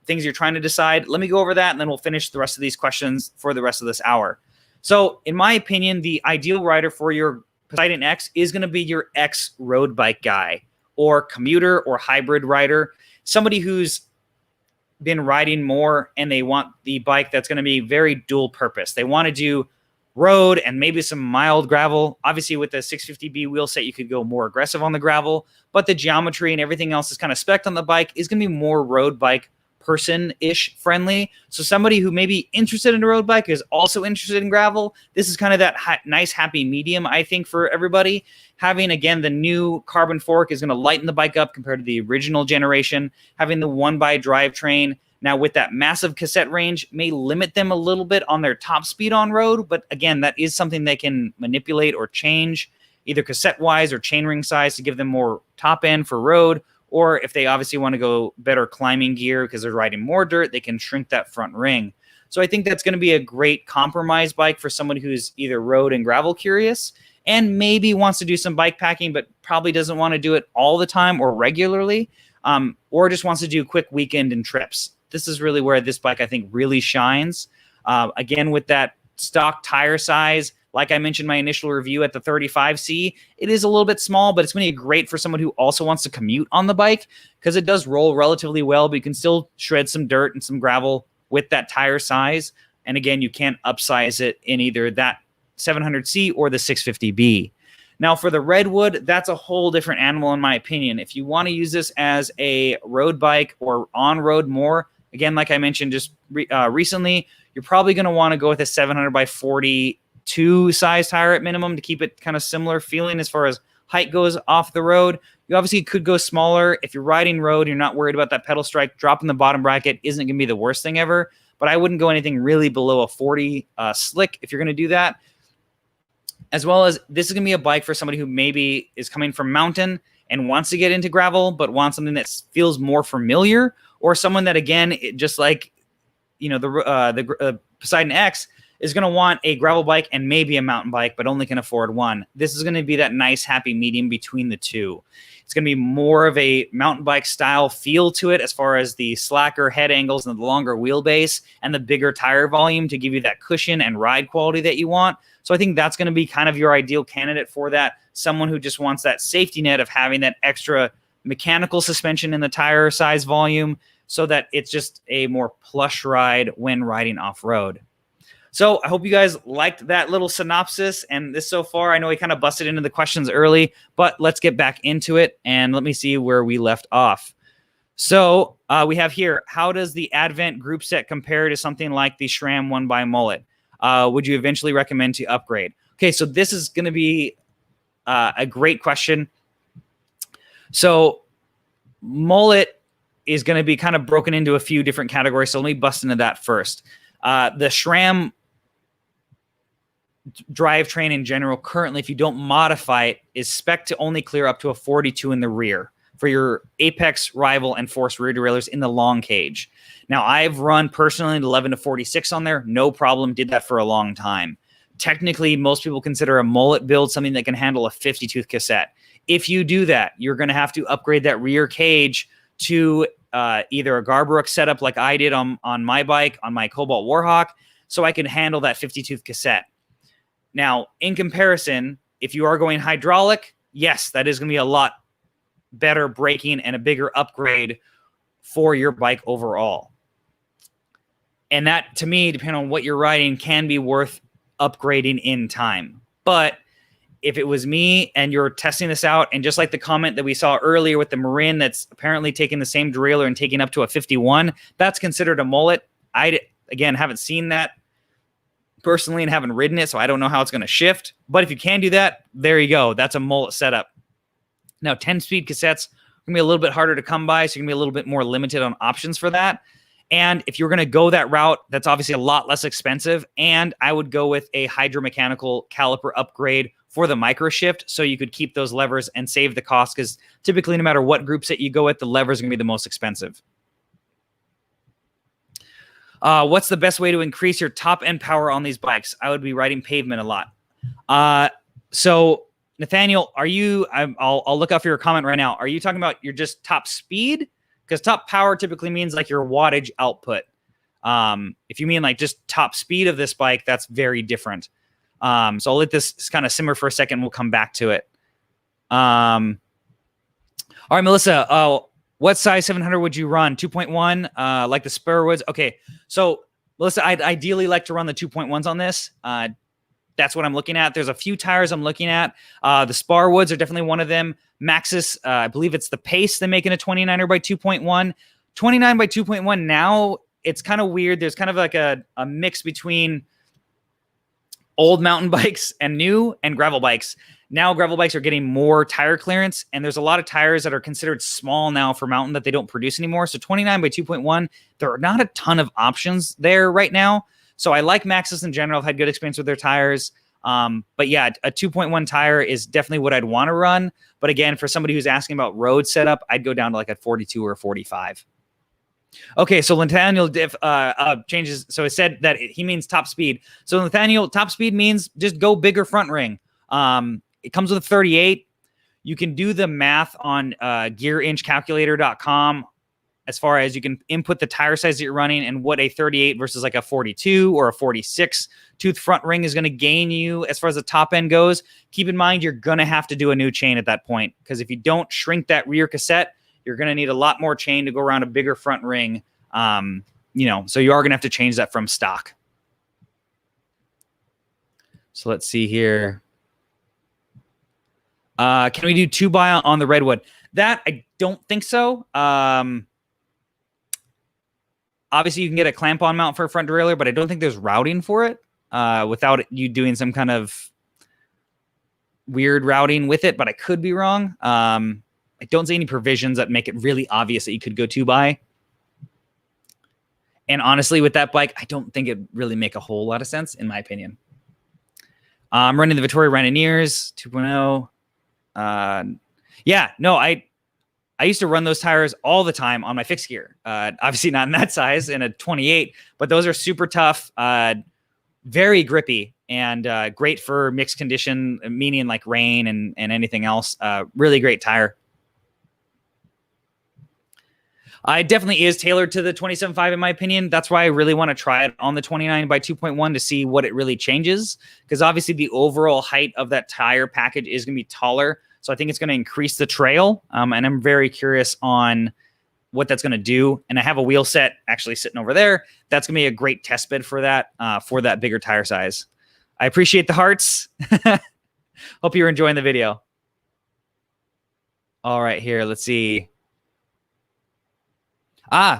things you're trying to decide, let me go over that, and then we'll finish the rest of these questions for the rest of this hour. So in my opinion, the ideal rider for your Poseidon X is going to be your X road bike guy, or commuter or hybrid rider, somebody who's been riding more and they want the bike that's going to be very dual purpose. They want to do road and maybe some mild gravel. Obviously with the 650B wheel set, you could go more aggressive on the gravel, but the geometry and everything else is kind of spec'd on the bike is going to be more road bike person-ish friendly. So somebody who may be interested in a road bike is also interested in gravel. This is kind of that nice happy medium, I think, for everybody. Having, again, the new carbon fork is going to lighten the bike up compared to the original generation. Having the 1x drivetrain now with that massive cassette range may limit them a little bit on their top speed on road, but again, that is something they can manipulate or change, either cassette wise or chainring size, to give them more top end for road. Or if they obviously want to go better climbing gear because they're riding more dirt, they can shrink that front ring. So I think that's going to be a great compromise bike for someone who's either road and gravel curious. and maybe wants to do some bike packing, but probably doesn't want to do it all the time or regularly, or just wants to do quick weekend and trips. This is really where this bike, I think, really shines. Again, with that stock tire size, like I mentioned in my initial review at the 35C, it is a little bit small, but it's going to be great for someone who also wants to commute on the bike because it does roll relatively well, but you can still shred some dirt and some gravel with that tire size. And again, you can't upsize it in either that 700C or the 650B. Now for the Redwood, that's a whole different animal in my opinion. If you want to use this as a road bike or on-road more, again, like I mentioned just recently, you're probably going to want to go with a 700 by 42 size tire at minimum to keep it kind of similar feeling as far as height goes off the road. You obviously could go smaller. If you're riding road, you're not worried about that pedal strike. Dropping the bottom bracket isn't going to be the worst thing ever, but I wouldn't go anything really below a 40 slick if you're going to do that. As well as this is going to be a bike for somebody who maybe is coming from mountain and wants to get into gravel, but wants something that feels more familiar, or someone that, again, just like, you know, the Poseidon X is going to want a gravel bike and maybe a mountain bike, but only can afford one. This is going to be that nice, happy medium between the two. It's going to be more of a mountain bike style feel to it as far as the slacker head angles and the longer wheelbase and the bigger tire volume to give you that cushion and ride quality that you want. So I think that's going to be kind of your ideal candidate for that. Someone who just wants that safety net of having that extra mechanical suspension in the tire size volume so that it's just a more plush ride when riding off-road. So I hope you guys liked that little synopsis and this so far. I know we kind of busted into the questions early, but let's get back into it and let me see where we left off. So we have here, how does the Advent group set compare to something like the SRAM 1x Mullet? Would you eventually recommend to upgrade? Okay, so this is going to be a great question. So Mullet is going to be kind of broken into a few different categories. So let me bust into that first. The SRAM drivetrain in general, currently, if you don't modify it, is spec to only clear up to a 42 in the rear for your Apex, Rival, and Force rear derailleurs in the long cage. Now, I've run personally 11 to 46 on there. No problem. Did that for a long time. Technically, most people consider a Mullet build something that can handle a 50-tooth cassette. If you do that, you're going to have to upgrade that rear cage to either a Garbrook setup like I did on my bike, on my Cobalt Warhawk, so I can handle that 50-tooth cassette. Now, in comparison, if you are going hydraulic, yes, that is going to be a lot better braking and a bigger upgrade for your bike overall. And that, to me, depending on what you're riding, can be worth upgrading in time. But if it was me and you're testing this out, and just like the comment that we saw earlier with the Marin that's apparently taking the same derailleur and taking up to a 51, that's considered a Mullet. I, again, haven't seen that personally and haven't ridden it, so I don't know how it's going to shift. But if you can do that, there you go. That's a Mullet setup. Now, 10-speed cassettes are going to be a little bit harder to come by, so you're going to be a little bit more limited on options for that. And if you're going to go that route, that's obviously a lot less expensive. And I would go with a hydromechanical caliper upgrade for the micro shift, so you could keep those levers and save the cost, because typically no matter what group set you go with, the levers are going to be the most expensive. What's the best way to increase your top end power on these bikes? I would be riding pavement a lot. So Nathaniel, are you, I'll look up your comment right now. Are you talking about your just top speed? Because top power typically means like your wattage output. If you mean like just top speed of this bike, that's very different. So I'll let this kind of simmer for a second. We'll come back to it. All right, Melissa, what size 700 would you run? 2.1, like the Spurwoods? Okay, so Melissa, I'd ideally like to run the 2.1s on this. That's what I'm looking at. There's a few tires I'm looking at. The Sparwoods are definitely one of them. Maxxis, I believe it's the Pace they make in a 29er by 2.1. 29 by 2.1 now, it's kind of weird. There's kind of like a mix between old mountain bikes and new and gravel bikes. Now gravel bikes are getting more tire clearance, and there's a lot of tires that are considered small now for mountain that they don't produce anymore. So 29 by 2.1, there are not a ton of options there right now. So I like Maxxis in general. I've had good experience with their tires. But yeah, a 2.1 tire is definitely what I'd want to run. But again, for somebody who's asking about road setup, I'd go down to like a 42 or a 45. Okay, so Nathaniel changes. So it said that he means top speed. So Nathaniel, top speed means just go bigger front ring. It comes with a 38. You can do the math on gearinchcalculator.com as far as you can input the tire size that you're running and what a 38 versus like a 42 or a 46 tooth front ring is going to gain you as far as the top end goes. Keep in mind, you're going to have to do a new chain at that point, because if you don't shrink that rear cassette, you're going to need a lot more chain to go around a bigger front ring. You know, so you are going to have to change that from stock. So let's see here. Can we do 2x on the Redwood? That I don't think so. Obviously, you can get a clamp-on mount for a front derailleur, but I don't think there's routing for it without you doing some kind of weird routing with it, but I could be wrong. I don't see any provisions that make it really obvious that you could go 2x. And honestly, with that bike, I don't think it really make a whole lot of sense, in my opinion. I'm running the Vittoria Raniers 2.0. Yeah, no, I used to run those tires all the time on my fixed gear. Obviously not in that size, in a 28, but those are super tough, very grippy, and great for mixed condition, meaning like rain and anything else. Really great tire. It definitely is tailored to the 27.5 in my opinion. That's why I really want to try it on the 29 by 2.1 to see what it really changes, because obviously the overall height of that tire package is going to be taller. So I think it's going to increase the trail, and I'm very curious on what that's going to do. And I have a wheel set actually sitting over there. That's going to be a great test bed for that bigger tire size. I appreciate the hearts. Hope you're enjoying the video. All right, here, let's see.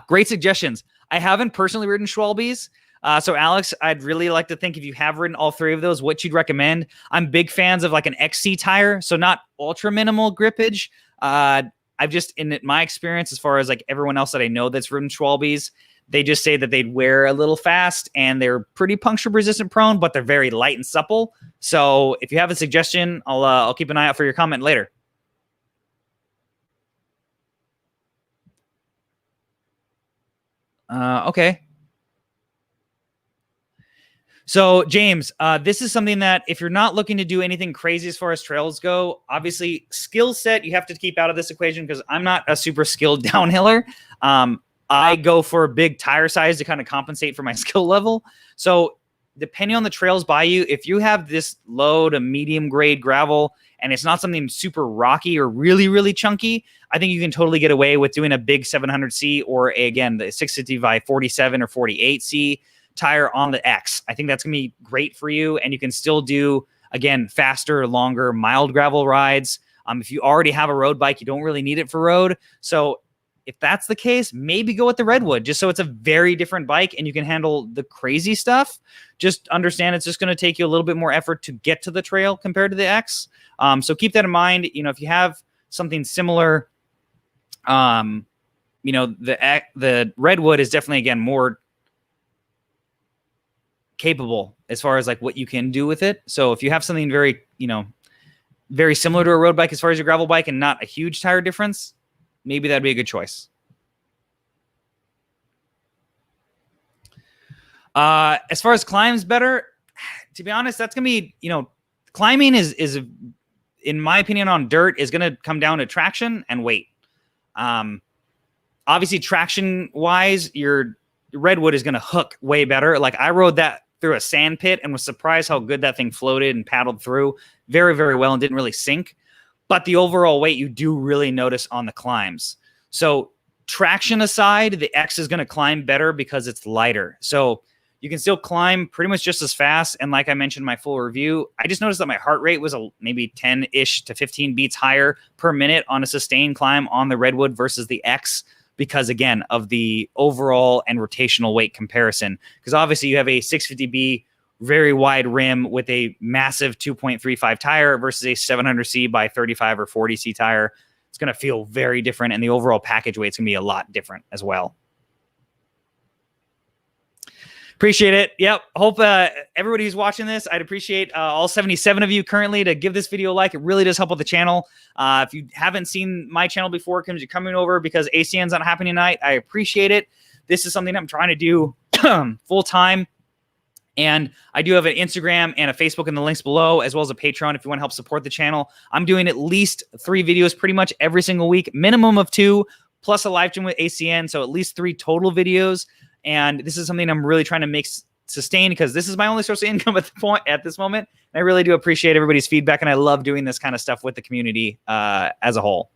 Great suggestions. I haven't personally ridden Schwalbe's. So Alex, I'd really like to think if you have ridden all three of those, what you'd recommend. I'm big fans of like an XC tire, so not ultra minimal grippage. I've just, in my experience, as far as like everyone else that I know that's ridden Schwalbe's, they just say that they'd wear a little fast and they're pretty puncture resistant prone, but they're very light and supple. So if you have a suggestion, I'll keep an eye out for your comment later. Okay. So James, this is something that if you're not looking to do anything crazy as far as trails go, obviously skill set, you have to keep out of this equation, because I'm not a super skilled downhiller. I go for a big tire size to kind of compensate for my skill level. So depending on the trails by you, if you have this low to medium grade gravel and it's not something super rocky or really, really chunky, I think you can totally get away with doing a big 700C or again, the 650 by 47 or 48C tire on the X. I think that's going to be great for you. And you can still do, again, faster, longer, mild gravel rides. If you already have a road bike, you don't really need it for road. So if that's the case, maybe go with the Redwood, just so it's a very different bike and you can handle the crazy stuff. Just understand it's just going to take you a little bit more effort to get to the trail compared to the X. So keep that in mind. You know, if you have something similar, you know, the Redwood is definitely, again, more capable as far as like what you can do with it. So if you have something very, you know, very similar to a road bike as far as your gravel bike and not a huge tire difference, maybe that'd be a good choice. As far as climbs better, to be honest, that's going to be, you know, climbing is in my opinion on dirt is going to come down to traction and weight. Obviously traction wise, your Redwood is going to hook way better. Like I rode that through a sand pit and was surprised how good that thing floated and paddled through very, very well and didn't really sink. But the overall weight you do really notice on the climbs. So traction aside, the X is going to climb better because it's lighter. So you can still climb pretty much just as fast. And like I mentioned in my full review, I just noticed that my heart rate was maybe 10-ish to 15 beats higher per minute on a sustained climb on the Redwood versus the X, because again of the overall and rotational weight comparison. Because obviously you have a 650B very wide rim with a massive 2.35 tire versus a 700C by 35 or 40C tire. It's going to feel very different, and the overall package weight's going to be a lot different as well. Appreciate it. Yep. Hope everybody who's watching this, I'd appreciate all 77 of you currently to give this video a like. It really does help with the channel. If you haven't seen my channel before, you're coming over because ACN's not happening tonight, I appreciate it. This is something I'm trying to do full time. And I do have an Instagram and a Facebook in the links below, as well as a Patreon if you want to help support the channel. I'm doing at least 3 videos pretty much every single week, minimum of 2, plus a live stream with ACN, so at least 3 total videos. And this is something I'm really trying to sustain, because this is my only source of income at this moment. And I really do appreciate everybody's feedback, and I love doing this kind of stuff with the community as a whole.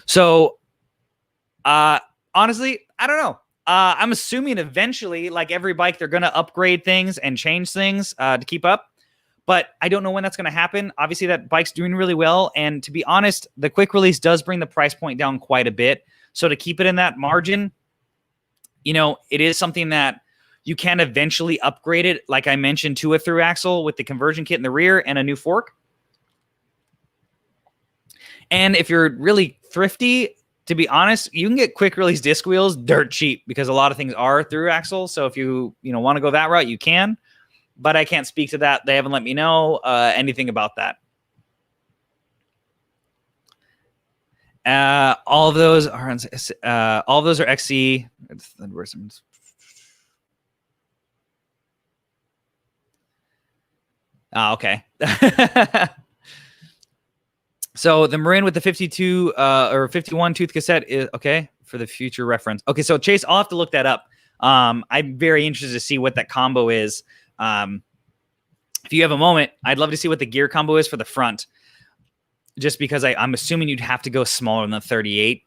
So, honestly, I don't know. I'm assuming eventually, like every bike, they're going to upgrade things and change things to keep up. But I don't know when that's going to happen. Obviously, that bike's doing really well. And to be honest, the quick release does bring the price point down quite a bit. So to keep it in that margin, you know, it is something that you can eventually upgrade it, like I mentioned, to a through axle with the conversion kit in the rear and a new fork. And if you're really thrifty, to be honest, you can get quick release disc wheels dirt cheap, because a lot of things are through axle. So if you want to go that route, you can. But I can't speak to that. They haven't let me know anything about that. All of those are XC. Okay. So the Marin with the 52 or 51 tooth cassette is okay for the future reference. Okay, so Chase, I'll have to look that up. I'm very interested to see what that combo is. If you have a moment, I'd love to see what the gear combo is for the front, just because I'm assuming you'd have to go smaller than the 38,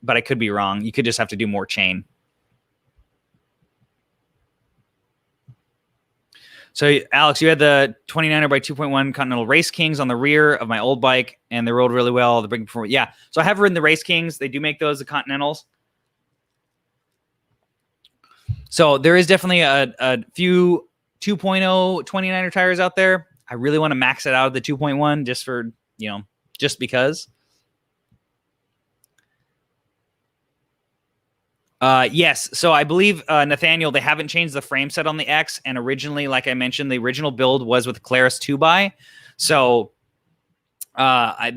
but I could be wrong. You could just have to do more chain. So, Alex, you had the 29er by 2.1 Continental Race Kings on the rear of my old bike, and they rolled really well. The big performance. Yeah, so I have ridden the Race Kings. They do make those, the Continentals. So there is definitely a few 2.0 29er tires out there. I really want to max it out of the 2.1 just for, just because. Yes. So I believe, Nathaniel, they haven't changed the frame set on the X. And originally, like I mentioned, the original build was with Claris 2x. So I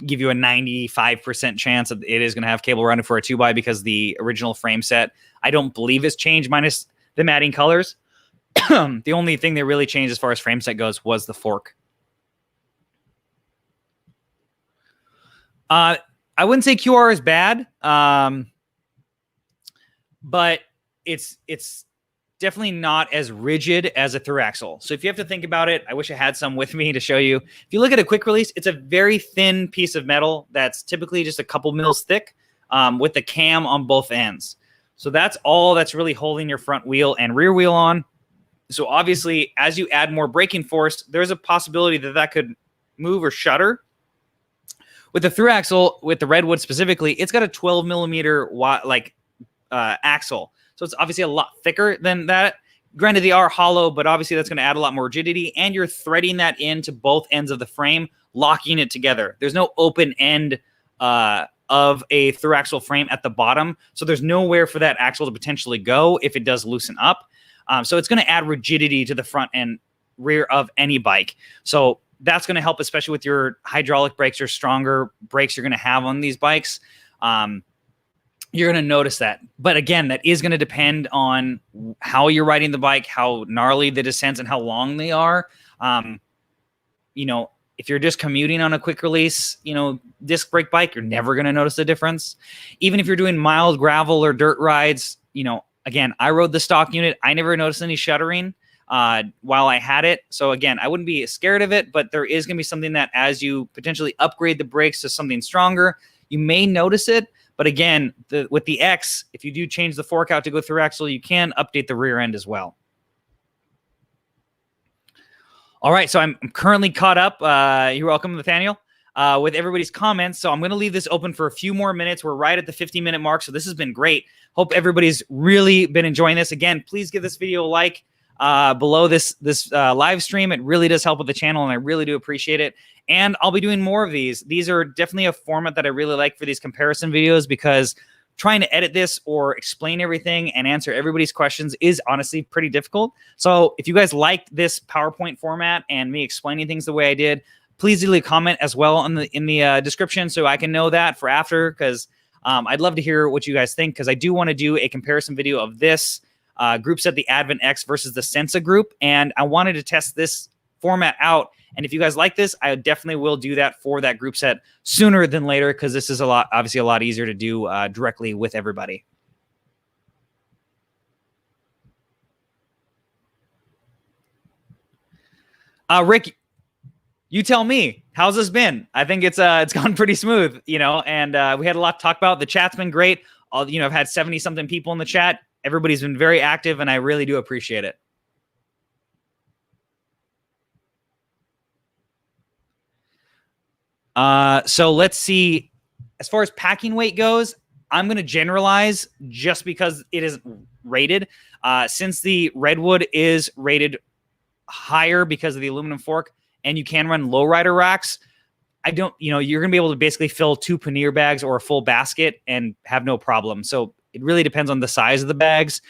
give you a 95% chance that it is going to have cable running for a 2x, because the original frame set, I don't believe is changed, minus them adding colors. The only thing they really changed as far as frame set goes was the fork. I wouldn't say QR is bad, but it's definitely not as rigid as a through axle. So if you have to think about it, I wish I had some with me to show you. If you look at a quick release, it's a very thin piece of metal that's typically just a couple mils thick, with the cam on both ends. So that's all that's really holding your front wheel and rear wheel on. So obviously, as you add more braking force, there's a possibility that that could move or shudder. With the through axle, with the Redwood specifically, it's got a 12 millimeter axle. So it's obviously a lot thicker than that. Granted, they are hollow, but obviously that's going to add a lot more rigidity. And you're threading that into both ends of the frame, locking it together. There's no open end of a through axle frame at the bottom. So there's nowhere for that axle to potentially go if it does loosen up. So it's going to add rigidity to the front and rear of any bike. So that's going to help, especially with your hydraulic brakes or stronger brakes you're going to have on these bikes. You're going to notice that. But again, that is going to depend on how you're riding the bike, how gnarly the descents and how long they are. If you're just commuting on a quick release, disc brake bike, you're never going to notice the difference. Even if you're doing mild gravel or dirt rides, again, I rode the stock unit. I never noticed any shuddering while I had it. So again, I wouldn't be scared of it, but there is going to be something that as you potentially upgrade the brakes to something stronger, you may notice it. But again, with the X, if you do change the fork out to go through axle, you can update the rear end as well. All right, so I'm currently caught up. You're welcome, Nathaniel, with everybody's comments. So I'm going to leave this open for a few more minutes. We're right at the 50-minute mark, so this has been great. Hope everybody's really been enjoying this. Again, please give this video a like below this live stream. It really does help with the channel, and I really do appreciate it. And I'll be doing more of these. These are definitely a format that I really like for these comparison videos, because trying to edit this or explain everything and answer everybody's questions is honestly pretty difficult. So if you guys liked this PowerPoint format and me explaining things the way I did, please leave a comment as well in the description so I can know that for after, because I'd love to hear what you guys think, because I do want to do a comparison video of this group set, the Advent X versus the Sensa group, and I wanted to test this format out. And if you guys like this, I definitely will do that for that group set sooner than later, because this is obviously a lot easier to do directly with everybody. Rick, you tell me, how's this been? I think it's gone pretty smooth, and we had a lot to talk about. The chat's been great. I've had 70 something people in the chat. Everybody's been very active, and I really do appreciate it. So let's see. As far as packing weight goes, I'm going to generalize just because it isn't rated. Since the Redwood is rated higher because of the aluminum fork, and you can run lowrider racks, you're going to be able to basically fill 2 pannier bags or a full basket and have no problem. So it really depends on the size of the bags.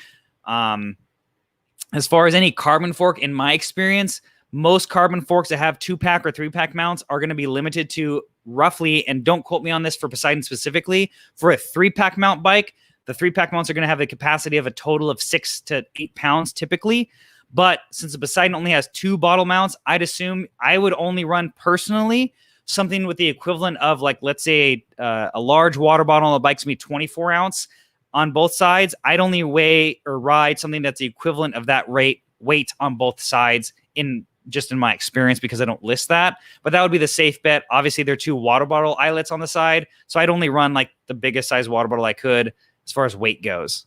As far as any carbon fork, in my experience, most carbon forks that have 2-pack or 3-pack mounts are going to be limited to roughly, and don't quote me on this for Poseidon specifically, for a 3-pack mount bike, the 3-pack mounts are going to have the capacity of a total of 6 to 8 pounds typically. But since the Poseidon only has 2 bottle mounts, I'd assume I would only run personally something with the equivalent of, like, let's say a large water bottle on the bike's going to be 24 ounce on both sides. I'd only weigh or ride something that's the equivalent of that weight on both sides in my experience, because I don't list that. But that would be the safe bet. Obviously, there are 2 water bottle eyelets on the side, so I'd only run like the biggest size water bottle I could as far as weight goes.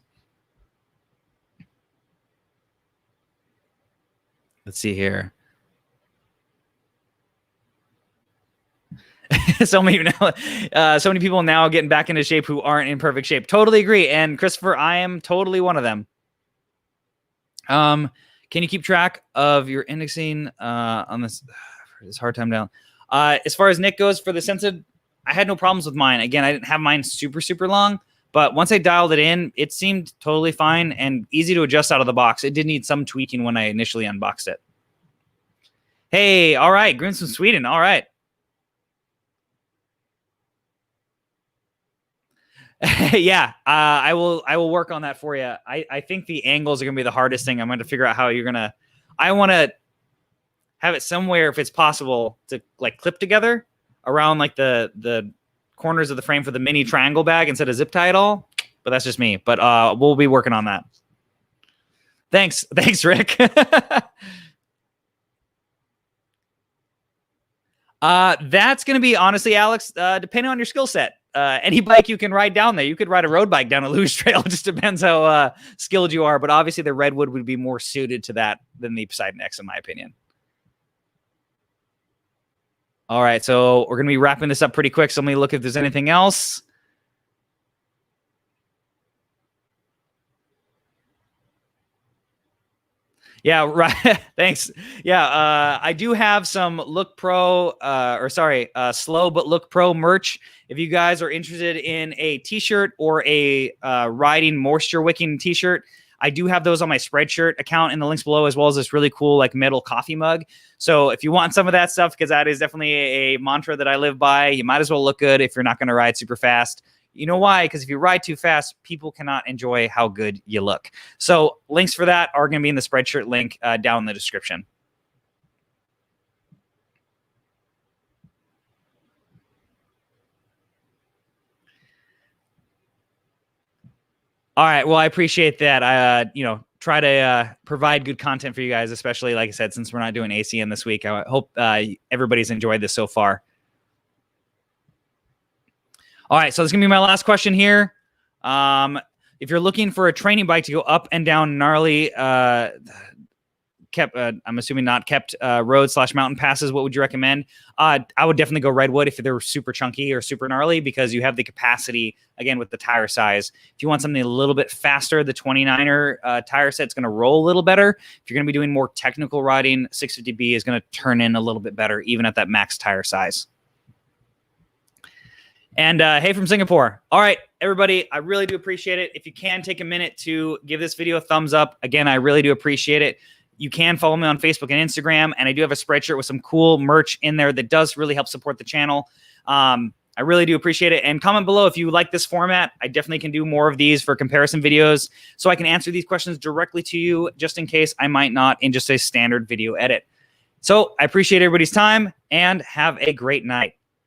Let's see here. so many people now getting back into shape who aren't in perfect shape. Totally agree. And Christopher, I am totally one of them. Can you keep track of your indexing on this hard time down? As far as Nick goes, for the Sensa, I had no problems with mine. Again, I didn't have mine super, super long, but once I dialed it in, it seemed totally fine and easy to adjust out of the box. It did need some tweaking when I initially unboxed it. Hey, all right, Grooms from Sweden, all right. Yeah, I will work on that for you. I think the angles are going to be the hardest thing. I'm going to figure out how you're going to... I want to have it somewhere, if it's possible, to like clip together around like the corners of the frame for the mini triangle bag instead of zip tie it all. But that's just me. But we'll be working on that. Thanks, Rick. That's going to be, honestly, Alex, depending on your skill set. Any bike you can ride down there. You could ride a road bike down a luge trail. It just depends how skilled you are. But obviously, the Redwood would be more suited to that than the Poseidon X, in my opinion. All right, so we're going to be wrapping this up pretty quick. So let me look if there's anything else. Yeah, right. Thanks. Yeah, I do have some Look Pro, Slow But Look Pro merch. If you guys are interested in a t-shirt or a riding moisture wicking t-shirt, I do have those on my Spreadshirt account in the links below, as well as this really cool like metal coffee mug. So if you want some of that stuff, because that is definitely a mantra that I live by, you might as well look good if you're not going to ride super fast. You know why? Because if you ride too fast, people cannot enjoy how good you look. So links for that are going to be in the Spreadshirt link down in the description. All right. Well, I appreciate that. I, try to provide good content for you guys, especially, like I said, since we're not doing ACN this week. I hope everybody's enjoyed this so far. All right, so this is going to be my last question here. If you're looking for a training bike to go up and down gnarly, I'm assuming not kept road / mountain passes, what would you recommend? I would definitely go Redwood if they're super chunky or super gnarly, because you have the capacity, again, with the tire size. If you want something a little bit faster, the 29er tire set's going to roll a little better. If you're going to be doing more technical riding, 650B is going to turn in a little bit better, even at that max tire size. And hey, from Singapore. All right, everybody, I really do appreciate it. If you can take a minute to give this video a thumbs up, again, I really do appreciate it. You can follow me on Facebook and Instagram, and I do have a Spreadshirt with some cool merch in there that does really help support the channel. I really do appreciate it. And comment below if you like this format. I definitely can do more of these for comparison videos so I can answer these questions directly to you, just in case I might not in just a standard video edit. So I appreciate everybody's time and have a great night.